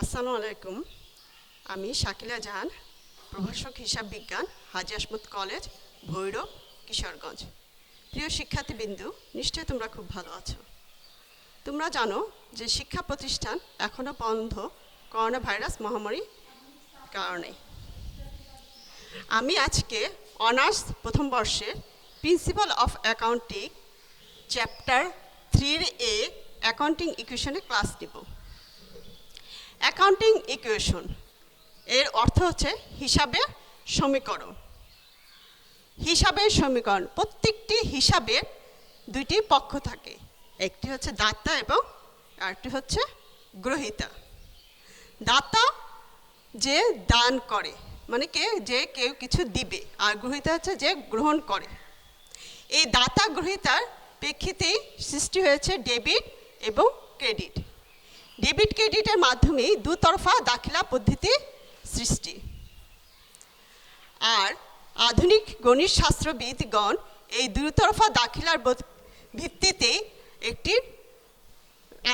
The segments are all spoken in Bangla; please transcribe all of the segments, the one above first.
আসসালামু আলাইকুম। আমি শাকিলা জাহান, প্রভাষক হিসাব বিজ্ঞান, হাজী আসমত কলেজ, ভৈরব, কিশোরগঞ্জ। প্রিয় শিক্ষার্থীবৃন্দ, নিশ্চয়ই তোমরা খুব ভালো আছো। তোমরা জানো যে শিক্ষা প্রতিষ্ঠান এখনও বন্ধ করোনা ভাইরাস মহামারীর কারণে। আমি আজকে অনার্স প্রথম বর্ষের principal of accounting chapter 3 A accounting ইকুয়েশনে ক্লাস নেব। অ্যাকাউন্টিং ইকুয়েশন এর অর্থ হচ্ছে হিসাবের সমীকরণ। হিসাবের সমীকরণ, প্রত্যেকটি হিসাবের দুইটি পক্ষ থাকে, একটি হচ্ছে দাতা এবং আরেকটি হচ্ছে গ্রহীতা। দাতা যে দান করে, মানে যে কেউ কিছু দিবে, আর গ্রহীতা হচ্ছে যে গ্রহণ করে। এই দাতা গ্রহীতার প্রেক্ষিতেই সৃষ্টি হয়েছে ডেবিট এবং ক্রেডিট। ডেবিট ক্রেডিটের মাধ্যমে দুতরফা দাখিলা পদ্ধতি সৃষ্টি। আর আধুনিক গণিত শাস্ত্রবিদগণ এই দুতরফা দাখিলার ভিত্তিতে একটি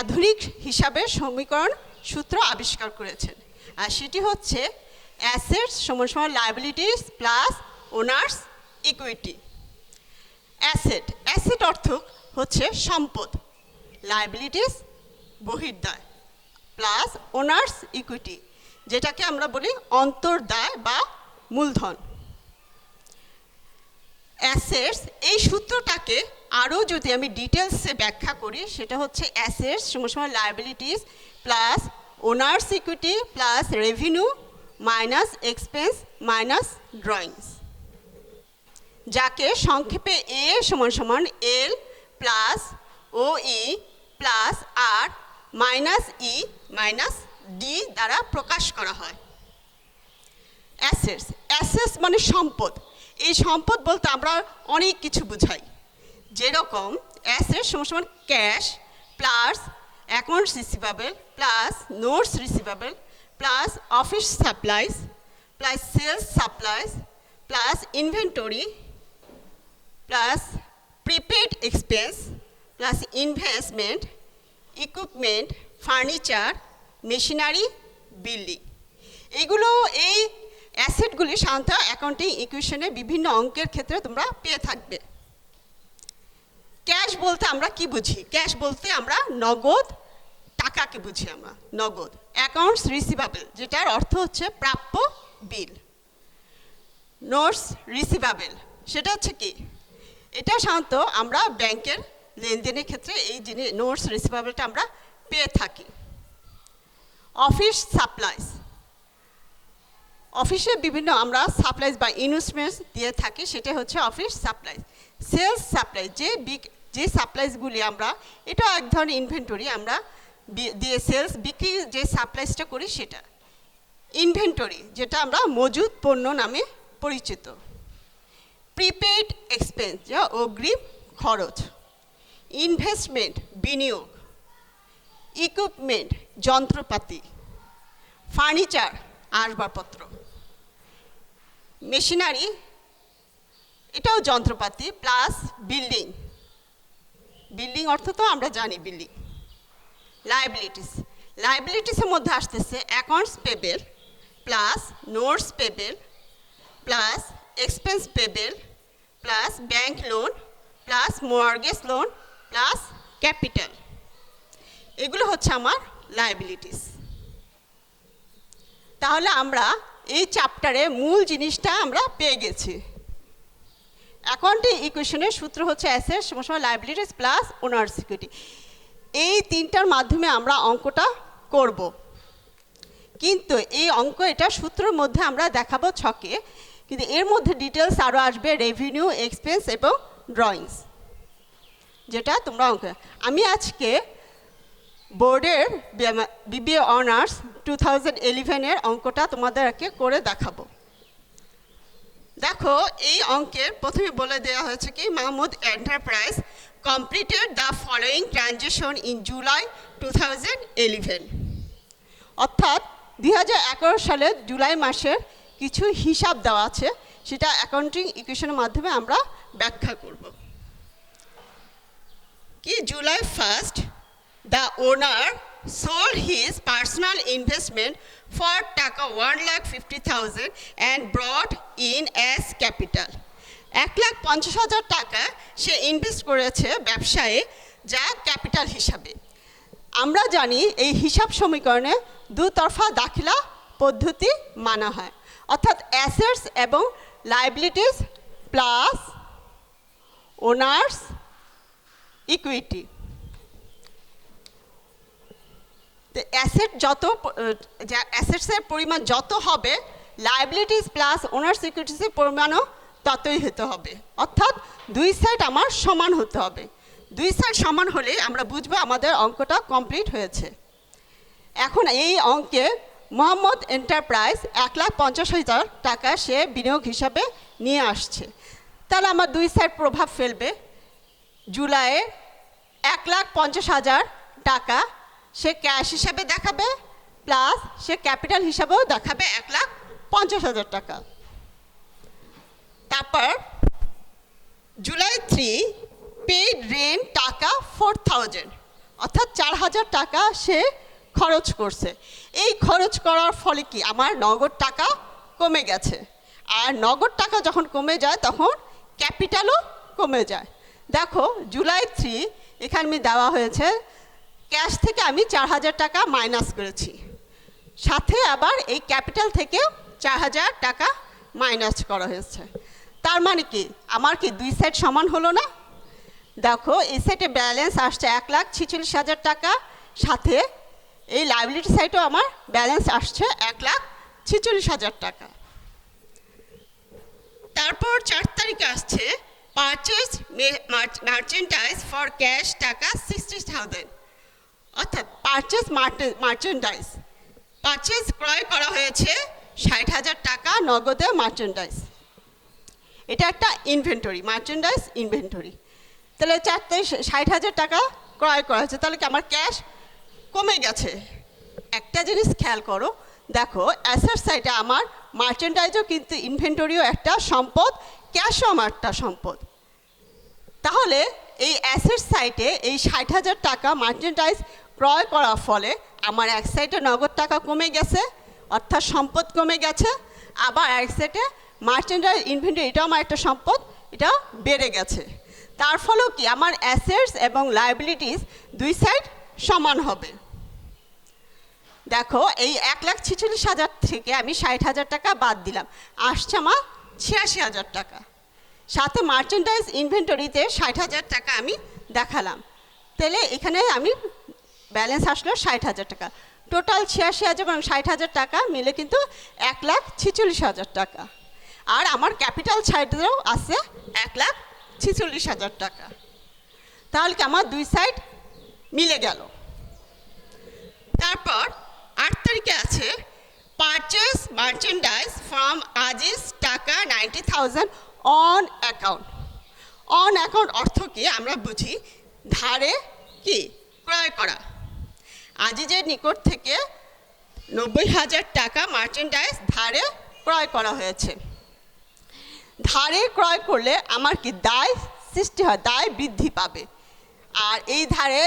আধুনিক হিসাবের সমীকরণ সূত্র আবিষ্কার করেছেন, আর সেটি হচ্ছে অ্যাসেটস সমান সমান liabilities plus owners equity. Asset অর্থ হচ্ছে সম্পদ, লায়াবিলিটিস বহির্দায় প্লাস ওনার্স ইকুইটি, যেটাকে আমরা বলি অন্তর্দায় বা মূলধন। অ্যাসেটস, এই সূত্রটাকে আরও যদি আমি ডিটেলসে ব্যাখ্যা করি, সেটা হচ্ছে অ্যাসেটস সমান সমান liabilities plus owners equity plus revenue minus expense minus drawings, যাকে সংক্ষেপে এ সমান সমান এল প্লাস ও ই প্লাস আর মাইনাস ই মাইনাস ডি দ্বারা প্রকাশ করা হয়। অ্যাসেটস মানে সম্পদ। এই সম্পদ বলতে আমরা অনেক কিছু বুঝাই, যেরকম অ্যাসেটস সমান সমান cash plus accounts receivable plus notes receivable plus office supplies plus sales supplies plus inventory plus prepaid expense plus investment, equipment, furniture, machinery, building. এই অ্যাসেটগুলি সাধারণত অ্যাকাউন্টিং ইকুয়েশনে বিভিন্ন অঙ্কের ক্ষেত্রে তোমরা পেয়ে থাকবে। ক্যাশ বলতে আমরা কি বুঝি? ক্যাশ বলতে আমরা নগদ টাকাকে বুঝি, আমরা নগদ। অ্যাকাউন্টস রিসিভেবল, যেটার অর্থ হচ্ছে প্রাপ্য বিল। নোটস রিসিভেবল, সেটা হচ্ছে কি? এটা সাধারণত আমরা ব্যাংকের লেনদেনের ক্ষেত্রে এই জিনিস নোটস রিসিভেবলটা আমরা পেয়ে থাকি। অফিস সাপ্লাইজ, অফিসে বিভিন্ন আমরা সাপ্লাইজ বা ইনভেস্টমেন্টস দিয়ে থাকি, সেটা হচ্ছে অফিস সাপ্লাইজ। সেলস সাপ্লাইজ, যে সাপ্লাইজগুলি আমরা, এটা এক ধরনের ইনভেন্টরি, আমরা দিয়ে সেলস বিক্রি যে সাপ্লাইজটা করি সেটা। ইনভেন্টরি, যেটা আমরা মজুদ পণ্য নামে পরিচিত। প্রিপেইড এক্সপেন্স, যা অগ্রিম খরচ। ইনভেস্টমেন্ট, বিনিয়োগ। ইকুইপমেন্ট, যন্ত্রপাতি। ফার্নিচার, আসবাবপত্র। মেশিনারি, এটাও যন্ত্রপাতি প্লাস বিল্ডিং। বিল্ডিং অর্থ তো আমরা জানি বিল্ডিং। লায়াবিলিটিসের মধ্যে আসতেছে accounts payable plus notes payable plus expense payable plus bank loan plus mortgage loan plus capital. এগুলো হচ্ছে আমার লায়াবিলিটিস। তাহলে আমরা এই চ্যাপ্টারে মূল জিনিসটা আমরা পেয়ে গেছি। অ্যাকাউন্টিং ইকুয়েশনের সূত্র হচ্ছে অ্যাসেটস সমান সমান লায়াবিলিটিস প্লাস ওনার্স ইকুইটি। এই তিনটার মাধ্যমে আমরা অঙ্কটা করব, কিন্তু এই এটা সূত্রের মধ্যে আমরা দেখাবো ছকে, কিন্তু এর মধ্যে ডিটেলস আরও আসবে রেভিনিউ, এক্সপেন্স এবং ড্রয়িংস, যেটা তোমরা আমি আজকে বোর্ডের বিবিএ অনার্স 2011-এর অঙ্কটা তোমাদেরকে করে দেখাবো। দেখো, এই অঙ্কের প্রথমে বলে দেওয়া হয়েছে কি, Mahmud enterprise completed the following transaction in July 2011। অর্থাৎ 2011 সালের জুলাই মাসের কিছু হিসাব দেওয়া আছে, সেটা অ্যাকাউন্টিং ইকুয়েশনের মাধ্যমে আমরা ব্যাখ্যা করব। কি, July 1st, the owner sold his personal investment for টাকা 1,50,000 and brought in as capital. 1,50,000 টাকা সে ইনভেস্ট করেছে ব্যবসায়ে, যা ক্যাপিটাল হিসাবে। আমরা জানি এই হিসাব সমীকরণে দুতরফা দাখিলা পদ্ধতি মানা হয়, অর্থাৎ অ্যাসেটস এবং liabilities plus owners equity. Asset যত অ্যাসেটসের পরিমাণ যত হবে, লাইবিলিটিস প্লাস ওনার্স ইকুইটিসের পরিমাণও ততই হতে হবে, অর্থাৎ দুই সাইড আমার সমান হতে হবে। দুই সাইড সমান হলে আমরা বুঝবো আমাদের অঙ্কটা কমপ্লিট হয়েছে। এখন এই অঙ্কে মোহাম্মদ এন্টারপ্রাইজ 1,50,000 টাকা সে বিনিয়োগ হিসাবে নিয়ে আসছে, তাহলে আমার দুই সাইড প্রভাব ফেলবে। জুলাইয়ে 1,50,000 টাকা সে ক্যাশ হিসাবে দেখাবে, প্লাস সে ক্যাপিটাল হিসাবেও দেখাবে 1,50,000 টাকা। তারপর জুলাই 3 পেইড রেন্ট টাকা 4,000, অর্থাৎ 4,000 টাকা সে খরচ করছে। এই খরচ করার ফলে কি আমার নগদ টাকা কমে গেছে, আর নগদ টাকা যখন কমে যায় তখন ক্যাপিটালও কমে যায়। দেখো জুলাই 3 এখানে দেওয়া হয়েছে, ক্যাশ থেকে আমি 4,000 টাকা মাইনাস করেছি, সাথে আবার এই ক্যাপিটাল থেকেও 4,000 টাকা মাইনাস করা হয়েছে। তার মানে কি আমার কি দুই সাইড সমান হলো না? দেখো এই সাইডে ব্যালেন্স আসছে 1,46,000 টাকা, সাথে এই লাইবিলিটি সাইডেও আমার ব্যালেন্স আসছে 1,46,000 টাকা। তারপর 4 তারিখে আসছে পারচেজ মার্চেন্ডাইজ ফর ক্যাশ টাকা 60,000, অর্থাৎ পারচেজ মার্চেন্ডাইজ পারচেজ ক্রয় করা হয়েছে 60,000 টাকা নগদে মার্চেন্ডাইজ। এটা একটা ইনভেন্টরি, মার্চেন্ডাইজ ইনভেন্টরি। তাহলে 60,000 টাকা ক্রয় করা হয়েছে, তাহলে কি আমার ক্যাশ কমে গেছে। একটা জিনিস খেয়াল করো, দেখো অ্যাসেট সাইডে আমার মার্চেন্ডাইজও কিন্তু ইনভেন্টরিও একটা সম্পদ, ক্যাশও আমার একটা সম্পদ। তাহলে এই অ্যাসেট সাইডে এই 60,000 টাকা মার্চেন্ডাইজ ক্রয় করার ফলে আমার এক সাইডে নগদ টাকা কমে গেছে, অর্থাৎ সম্পদ কমে গেছে, আবার এক সাইডে মার্চেন্ডাইজ ইনভেন্টরি এটাও আমার একটা সম্পদ, এটা বেড়ে গেছে। তার ফলেও কি আমার অ্যাসেটস এবং লাইবিলিটিস দুই সাইড সমান হবে। দেখো এই 1,46,000 থেকে আমি 60,000 টাকা বাদ দিলাম, আসছে আমার 86,000 টাকা, সাথে মার্চেন্ডাইজ ইনভেন্টরিতে 60,000 টাকা আমি দেখালাম, তাহলে এখানে আমি ব্যালেন্স আসলো 60,000 টাকা। টোটাল 86,000 এবং 60,000 টাকা মিলে কিন্তু 1,46,000 টাকা, আর আমার ক্যাপিটাল সাইডেও আছে 1,46,000 টাকা। তাহলে কি আমার দুই সাইড মিলে গেল। তারপর 8 তারিখে আছে পারচেজ মার্চেন্ডাইজ ফ্রম আজিজ টাকা 90,000 অন অ্যাকাউন্ট। অন অ্যাকাউন্ট অর্থ কি আমরা বুঝি ধারে কি ক্রয় করা। আজিজের নিকট থেকে 90,000 টাকা মার্চেন্ডাইজ ধারে ক্রয় করা হয়েছে। ধারে ক্রয় করলে আমার কি দায় সৃষ্টি হয়, দায় বৃদ্ধি পাবে। আর এই ধারে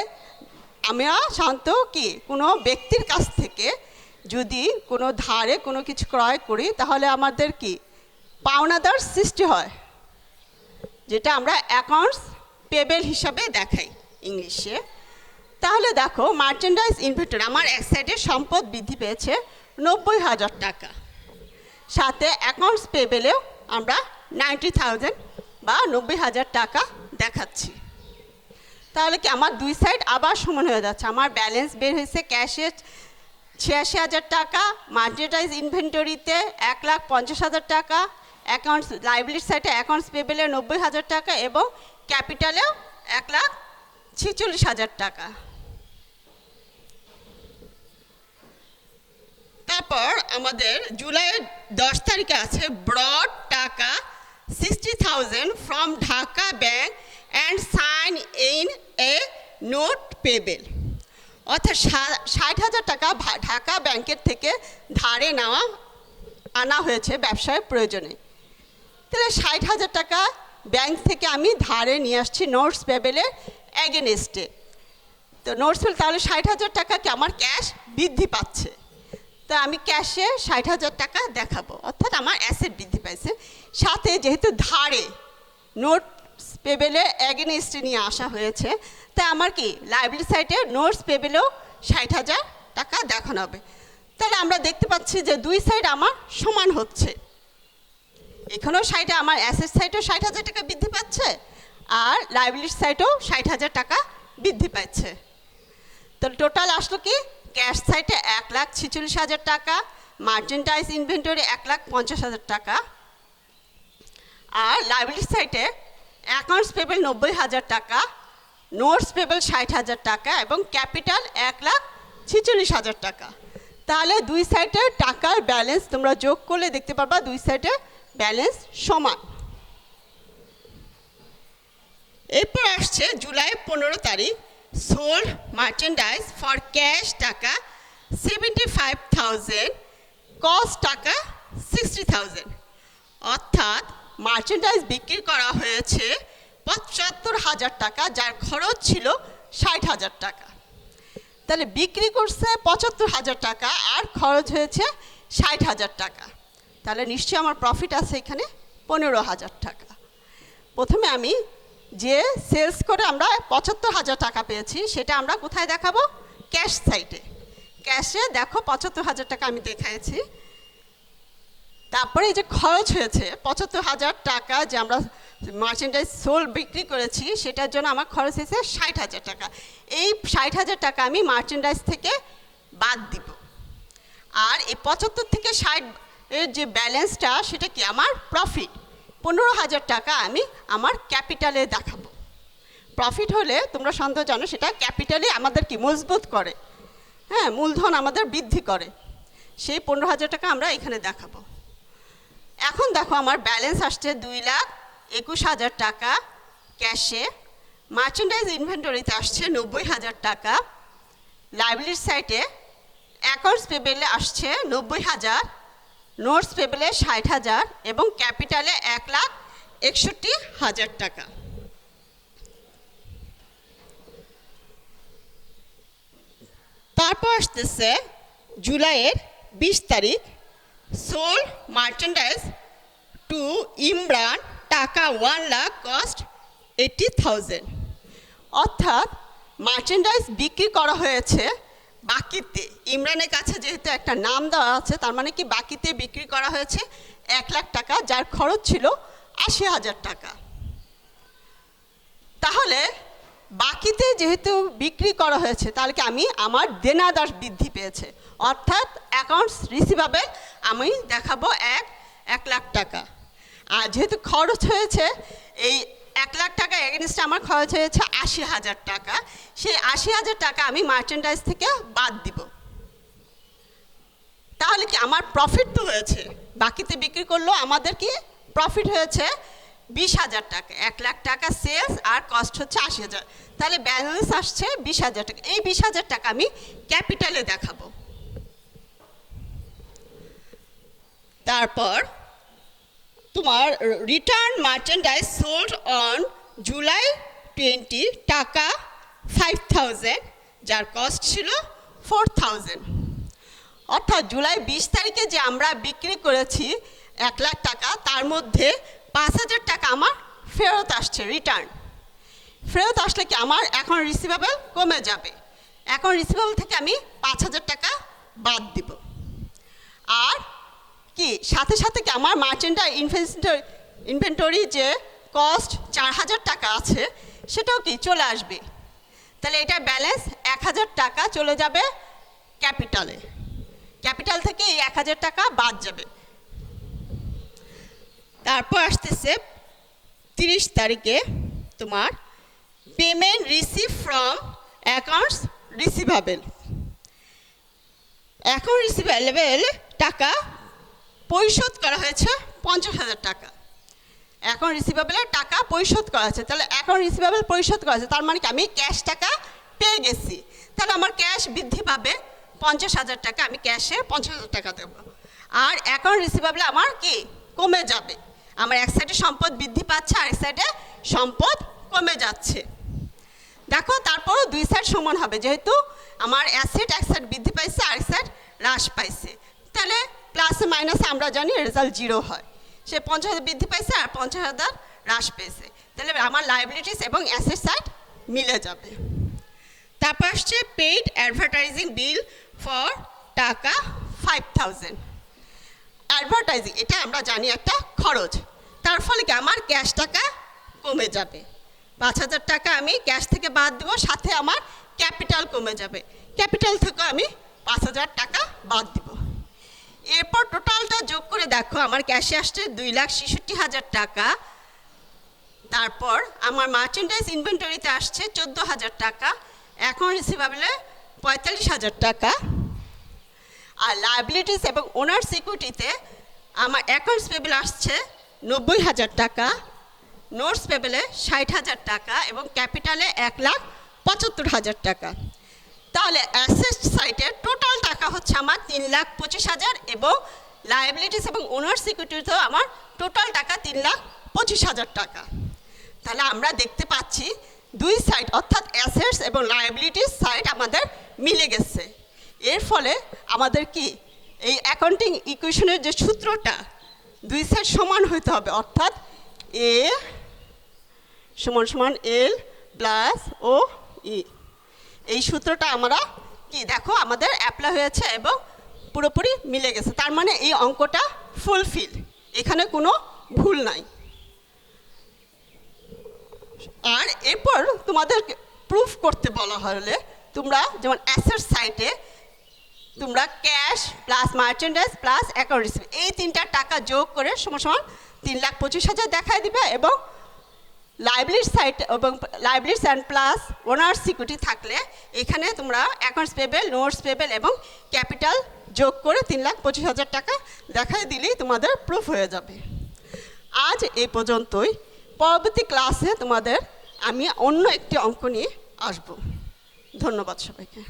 আমরা সাধারণত কি কোনো ব্যক্তির কাছ থেকে যদি কোনো ধারে কোনো কিছু ক্রয় করি তাহলে আমাদের কি পাওনাদার সৃষ্টি হয়, যেটা আমরা অ্যাকাউন্টস পেবেল হিসাবে দেখাই ইংলিশে। তাহলে দেখো মার্চেন্ডাইজ ইনভেন্টরি আমার এক সাইডে সম্পদ বৃদ্ধি পেয়েছে 90,000 টাকা, সাথে অ্যাকাউন্টস পেবেলেও আমরা 90,000 বা 90,000 টাকা দেখাচ্ছি। তাহলে কি আমার দুই সাইড আবার সমান হয়ে যাচ্ছে। আমার ব্যালেন্স বের হয়েছে ক্যাশে 86,000 টাকা, মার্চেন্ডাইজ ইনভেন্টরিতে 1,50,000 টাকা, অ্যাকাউন্টস লাইবিলিটি সাইডে অ্যাকাউন্টস পেবেলে 90,000 টাকা এবং ক্যাপিটালেও 1,46,000 টাকা। তারপর আমাদের জুলাইয়ের 10 তারিখে আছে borrowed Taka 60,000 from Dhaka Bank and sign in a note payable, অর্থাৎ 60,000 টাকা ঢাকা ব্যাংকের থেকে ধারে আনা হয়েছে ব্যবসায়ের প্রয়োজনে। তাহলে 60,000 টাকা ব্যাংক থেকে আমি ধারে নিয়ে আসছি নোটস পেবেলের এগেনস্টে। তো নোটস পেল, তাহলে 60,000 টাকা কি আমার ক্যাশ বৃদ্ধি পাচ্ছে। তো আমি ক্যাশে 60,000 টাকা দেখাবো, অর্থাৎ আমার অ্যাসেট বৃদ্ধি পাইছে। সাথে যেহেতু ধারে নোটস পেবেলে এগেনস্টে নিয়ে আসা হয়েছে, তাই আমার কি লাইবিলিটি সাইডে নোটস পেবেলেও 60,000 টাকা দেখানো হবে। তাহলে আমরা দেখতে পাচ্ছি যে দুই সাইড আমার সমান হচ্ছে। এখানেও সাইডে আমার অ্যাসেট সাইডেও 60,000 টাকা বৃদ্ধি পাচ্ছে, আর লাইবিলিটি সাইডেও 60,000 টাকা বৃদ্ধি পাচ্ছে। তাহলে টোটাল আসলো কি, ক্যাশ সাইডে 1,46,000 টাকা, মার্চেন্ডাইজ ইনভেন্টরি 1,50,000 টাকা, আর লাইবিলিটি সাইডে অ্যাকাউন্টস পেবেল 90,000 টাকা, নোটস পেবেল 60,000 টাকা এবং ক্যাপিটাল 1,46,000 টাকা। তাহলে দুই সাইডে টাকার ব্যালেন্স তোমরা যোগ করলে দেখতে পারবা দুই সাইডে ব্যালেন্স সমান। এরপর আসছে জুলাই 15 তারিখ, সোল্ড মার্চেন্ডাইজ ফর ক্যাশ টাকা 75,000, কস্ট টাকা 60,000, অর্থাৎ মার্চেন্ডাইজ বিক্রি করা হয়েছে 75,000 টাকা, যার খরচ ছিল 60,000 টাকা। তাহলে বিক্রি করছে 75,000 টাকা আর খরচ হয়েছে 60,000 টাকা, তাহলে নিশ্চয়ই আমার প্রফিট আছে এখানে 15,000 টাকা। প্রথমে আমি যে সেলস করে আমরা 75,000 টাকা পেয়েছি সেটা আমরা কোথায় দেখাবো, ক্যাশ সাইডে। ক্যাশে দেখো 75,000 টাকা আমি দেখাইছি। তারপরে এই যে খরচ হয়েছে 75,000 টাকা, যে আমরা মার্চেন্ডাইজ সোল বিক্রি করেছি সেটার জন্য আমার খরচ হয়েছে 60,000 টাকা। এই 60,000 টাকা আমি মার্চেন্ডাইজ থেকে বাদ দিব, আর এই 75 থেকে 60 এর যে ব্যালেন্সটা সেটা কি আমার প্রফিট। 15,000 টাকা আমি আমার ক্যাপিটালে দেখাবো। প্রফিট হলে তোমরা সন্দেহ জানো সেটা ক্যাপিটালে আমাদের কি মজবুত করে, হ্যাঁ, মূলধন আমাদের বৃদ্ধি করে। সেই 15,000 টাকা আমরা এখানে দেখাবো। এখন দেখো আমার ব্যালেন্স আসছে 2,21,000 টাকা ক্যাশে, মার্চেন্ডাইজ ইনভেন্টরিতে আসছে 90,000 টাকা, লাইবিলিটি সাইডে অ্যাকাউন্টস পেবেলে আসছে 90,000, নোটস পেবেলে 60,000 এবং ক্যাপিটালে 1,61,000 টাকা। তারপর আসতেছে জুলাইয়ের 20 তারিখ, সোল্ড মার্চেন্ডাইজ টু ইমরান টাকা 1 লাখ, কস্ট 80,000, অর্থাৎ মার্চেন্ডাইজ বিক্রি করা হয়েছে বাকিতে। ইমরানের কাছে যেহেতু একটা নাম দেওয়া আছে, তার মানে কি বাকিতে বিক্রি করা হয়েছে 1 লাখ টাকা, যার খরচ ছিল 80,000 টাকা। তাহলে বাকিতে যেহেতু বিক্রি করা হয়েছে, তাহলে কি আমি আমার দেনাদার বৃদ্ধি পেয়েছে, অর্থাৎ অ্যাকাউন্টস রিসিভেবল আমি দেখাবো 1 লাখ টাকা। আর যেহেতু খরচ হয়েছে এই 1 লাখ টাকা এগেনস্টে আমার খরচ হয়েছে 80,000 টাকা, সেই 80,000 টাকা আমি মার্চেন্ডাইজ থেকে বাদ দিব। তাহলে কি আমার প্রফিট তো হয়েছে, বাকিতে বিক্রি করলেও আমাদের কি প্রফিট হয়েছে 20,000 টাকা। 1 লাখ টাকা সেলস আর কস্ট হচ্ছে 80,000, তাহলে ব্যালেন্স আসছে 20,000 টাকা। এই 20,000 টাকা আমি ক্যাপিটালে দেখাবো। তারপর তোমার return merchandise sold on July 20 টাকা 5,000, যার কস্ট ছিল 4,000, অর্থাৎ জুলাই 20 তারিখে যে আমরা বিক্রি করেছি 1 লাখ টাকা, তার মধ্যে 5,000 টাকা আমার ফেরত আসছে, রিটার্ন। ফেরত আসলে কি আমার এখন রিসিভেবল কমে যাবে, এখন রিসিভেবল থেকে আমি 5,000 টাকা বাদ দিব। আর কি সাথে সাথে কি আমার মার্চেন্ডাইজ ইনভেন্টরি যে কস্ট 4,000 টাকা আছে সেটাও কি চলে আসবে। তাহলে এটা ব্যালেন্স 1,000 টাকা চলে যাবে ক্যাপিটালে, ক্যাপিটাল থেকে এই 1,000 টাকা বাদ যাবে। তারপর আসতেছে 30 তারিখে তোমার payment receive from accounts receivable. Account receivable টাকা পরিশোধ করা হয়েছে 50,000 টাকা। অ্যাকাউন্ট রিসিভেবলের টাকা পরিশোধ করা হয়েছে, তাহলে অ্যাকাউন্ট রিসিভেবল পরিশোধ করা হয়েছে, তার মানে কি আমি ক্যাশ টাকা পেয়ে গেছি। তাহলে আমার ক্যাশ বৃদ্ধি পাবে 50,000 টাকা, আমি ক্যাশে 50,000 টাকা দেবো। আর অ্যাকাউন্ট রিসিভেবল আমার কি কমে যাবে, আমার এক সাইডে সম্পদ বৃদ্ধি পাচ্ছে আর এক সাইডে সম্পদ কমে যাচ্ছে। দেখো তারপরও দুই সাইড সমান হবে, যেহেতু আমার অ্যাসেট এক সাইড বৃদ্ধি পাইছে আর এক সাইড হ্রাস পাইছে, তাহলে প্লাসে মাইনাসে আমরা জানি রেজাল্ট 0 হয়। সে 50,000 বৃদ্ধি পাইছে আর 50,000 হ্রাস পেয়েছে, তাহলে আমার লায়াবিলিটিস এবং অ্যাসেট সাইড মিলে যাবে। তারপর আসছে পেইড অ্যাডভার্টাইজিং বিল ফর টাকা 5,000। অ্যাডভার্টাইজিং এটা আমরা জানি একটা খরচ, তার ফলে কি আমার ক্যাশ টাকা কমে যাবে। 5,000 টাকা আমি ক্যাশ থেকে বাদ দেবো, সাথে আমার ক্যাপিটাল কমে যাবে, ক্যাপিটাল থেকে আমি 5,000 টাকা বাদ দিব। এরপর টোটালটা যোগ করে দেখো আমার ক্যাশে আসছে 2,66,000 টাকা। তারপর আমার মার্চেন্ডাইজ ইনভেন্টরিতে আসছে 14,000 টাকা, এখন রিসিভেবলে 45,000 টাকা। আর লায়াবিলিটিস এবং ওনার্স ইকুইটিতে আমার অ্যাকাউন্টস পেবেল আসছে 90,000 টাকা, নোটস পেবেলে 60,000 টাকা এবং ক্যাপিটালে 1,75,000 টাকা। তাহলে অ্যাসেট সাইটের টোটাল টাকা হচ্ছে আমার 3,25,000 এবং লায়াবিলিটিস এবং ওনার্স ইকুইটিতেও আমার টোটাল টাকা 3,25,000 টাকা। তাহলে আমরা দেখতে পাচ্ছি দুই সাইড অর্থাৎ অ্যাসেটস এবং লায়াবিলিটিস সাইড আমাদের মিলে গেছে। এর ফলে আমাদের কি এই অ্যাকাউন্টিং ইকুয়েশনের যে সূত্রটা দুই সাইড সমান হইতে হবে, অর্থাৎ এ সমান সমান এল প্লাস ও ই, এই সূত্রটা আমরা কি দেখো আমাদের অ্যাপ্লাই হয়েছে এবং পুরোপুরি মিলে গেছে। তার মানে এই অঙ্কটা ফুলফিল, এখানে কোনো ভুল নাই। আর এরপর তোমাদের প্রুফ করতে বলা হলে তোমরা যেমন অ্যাসেট সাইটে তোমরা cash plus merchandise plus account receive এই তিনটা টাকা যোগ করে সমান সমান 3,25,000 দেখাই দিবে এবং লাইবিলিটি সাইট এবং liabilities and plus owners equity থাকলে এখানে তোমরা অ্যাকাউন্টস পেবেল, নোটস পেবেল এবং ক্যাপিটাল যোগ করে 3,25,000 টাকা দেখাই দিলেই তোমাদের প্রুফ হয়ে যাবে। আজ এই পর্যন্তই, পরবর্তী ক্লাসে তোমাদের আমি অন্য একটি অঙ্ক নিয়ে আসব। ধন্যবাদ সবাইকে।